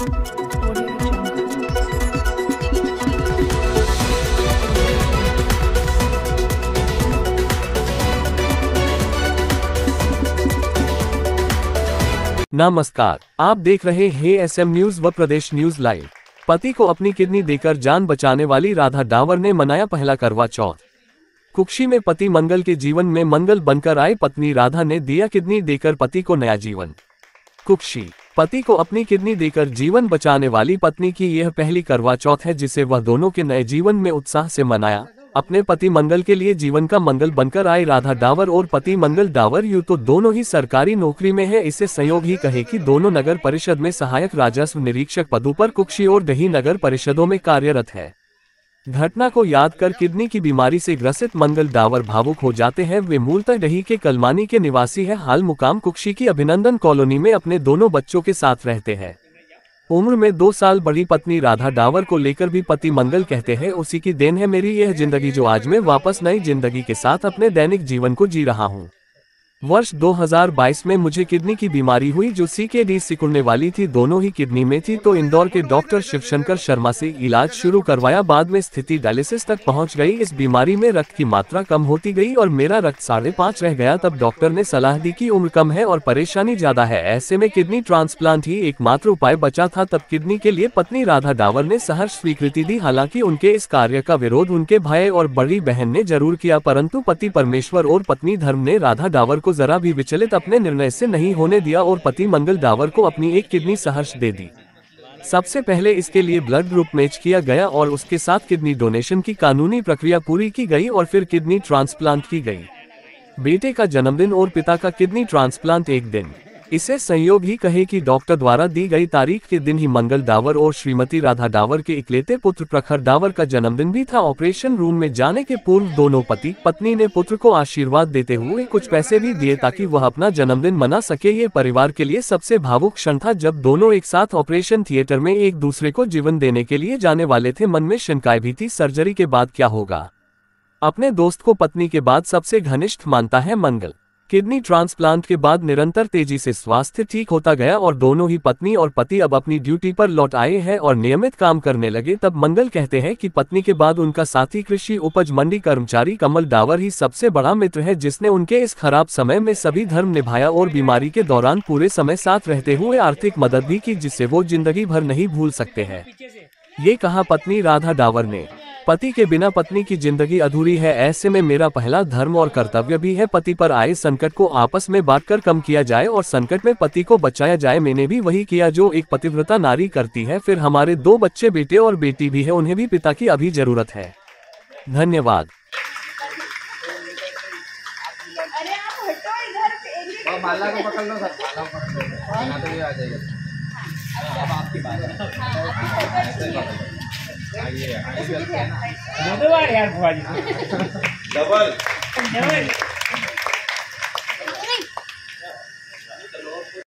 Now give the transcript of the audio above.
नमस्कार, आप देख रहे हैं एसएम न्यूज व प्रदेश न्यूज लाइव। पति को अपनी किडनी देकर जान बचाने वाली राधा डावर ने मनाया पहला करवा चौथ। कुक्षी में पति मंगल के जीवन में मंगल बनकर आए पत्नी राधा ने दिया किडनी देकर पति को नया जीवन। कुक्षी, पति को अपनी किडनी देकर जीवन बचाने वाली पत्नी की यह पहली करवा चौथ है जिसे वह दोनों के नए जीवन में उत्साह से मनाया। अपने पति मंगल के लिए जीवन का मंगल बनकर आए राधा डावर और पति मंगल डावर यूं तो दोनों ही सरकारी नौकरी में है। इससे संयोग ही कहे कि दोनों नगर परिषद में सहायक राजस्व निरीक्षक पदों पर कुक्षी और दही नगर परिषदों में कार्यरत है। घटना को याद कर किडनी की बीमारी से ग्रसित मंगल डावर भावुक हो जाते हैं। वे मूलतः दही के कलमानी के निवासी है, हाल मुकाम कुक्षी की अभिनंदन कॉलोनी में अपने दोनों बच्चों के साथ रहते हैं। उम्र में 2 साल बड़ी पत्नी राधा डावर को लेकर भी पति मंगल कहते हैं, उसी की देन है मेरी यह जिंदगी जो आज मैं वापस नई जिंदगी के साथ अपने दैनिक जीवन को जी रहा हूँ। वर्ष 2022 में मुझे किडनी की बीमारी हुई जो सीकेडी सिकुड़ने वाली थी, दोनों ही किडनी में थी। तो इंदौर के डॉक्टर शिवशंकर शर्मा से इलाज शुरू करवाया, बाद में स्थिति डायलिसिस तक पहुंच गई। इस बीमारी में रक्त की मात्रा कम होती गई और मेरा रक्त 5.5 रह गया। तब डॉक्टर ने सलाह दी कि उम्र कम है और परेशानी ज्यादा है, ऐसे में किडनी ट्रांसप्लांट ही एकमात्र उपाय बचा था। तब किडनी के लिए पत्नी राधा डावर ने सहर्ष स्वीकृति दी। हालांकि उनके इस कार्य का विरोध उनके भाई और बड़ी बहन ने जरूर किया, परंतु पति परमेश्वर और पत्नी धर्म ने राधा डावर को जरा भी विचलित अपने निर्णय से नहीं होने दिया और पति मंगल डावर को अपनी एक किडनी सहर्ष दे दी। सबसे पहले इसके लिए ब्लड ग्रुप मैच किया गया और उसके साथ किडनी डोनेशन की कानूनी प्रक्रिया पूरी की गई और फिर किडनी ट्रांसप्लांट की गई। बेटे का जन्मदिन और पिता का किडनी ट्रांसप्लांट एक दिन। इसे संयोग ही कहे कि डॉक्टर द्वारा दी गई तारीख के दिन ही मंगल डावर और श्रीमती राधा डावर के इकलौते पुत्र प्रखर डावर का जन्मदिन भी था। ऑपरेशन रूम में जाने के पूर्व दोनों पति पत्नी ने पुत्र को आशीर्वाद देते हुए कुछ पैसे भी दिए ताकि वह अपना जन्मदिन मना सके। ये परिवार के लिए सबसे भावुक क्षण था जब दोनों एक साथ ऑपरेशन थिएटर में एक दूसरे को जीवन देने के लिए जाने वाले थे। मन में शंकाएं भी थी, सर्जरी के बाद क्या होगा। अपने दोस्त को पत्नी के बाद सबसे घनिष्ठ मानता है मंगल। किडनी ट्रांसप्लांट के बाद निरंतर तेजी से स्वास्थ्य ठीक होता गया और दोनों ही पत्नी और पति अब अपनी ड्यूटी पर लौट आए हैं और नियमित काम करने लगे। तब मंगल कहते हैं कि पत्नी के बाद उनका साथी कृषि उपज मंडी कर्मचारी कमल डावर ही सबसे बड़ा मित्र है, जिसने उनके इस खराब समय में सभी धर्म निभाया और बीमारी के दौरान पूरे समय साथ रहते हुए आर्थिक मदद भी की, जिससे वो जिंदगी भर नहीं भूल सकते हैं। ये कहा पत्नी राधा डावर ने। पति के बिना पत्नी की जिंदगी अधूरी है, ऐसे में मेरा पहला धर्म और कर्तव्य भी है पति पर आए संकट को आपस में बांटकर कम किया जाए और संकट में पति को बचाया जाए। मैंने भी वही किया जो एक पतिव्रता नारी करती है। फिर हमारे 2 बच्चे, बेटे और बेटी भी है, उन्हें भी पिता की अभी जरूरत है। धन्यवाद। माला को पकड़ लो सर, माला को पकड़ लो, तो ये आ जाएगा। अब आपकी बात है। आइए, आइए। यार भुआ जी डबल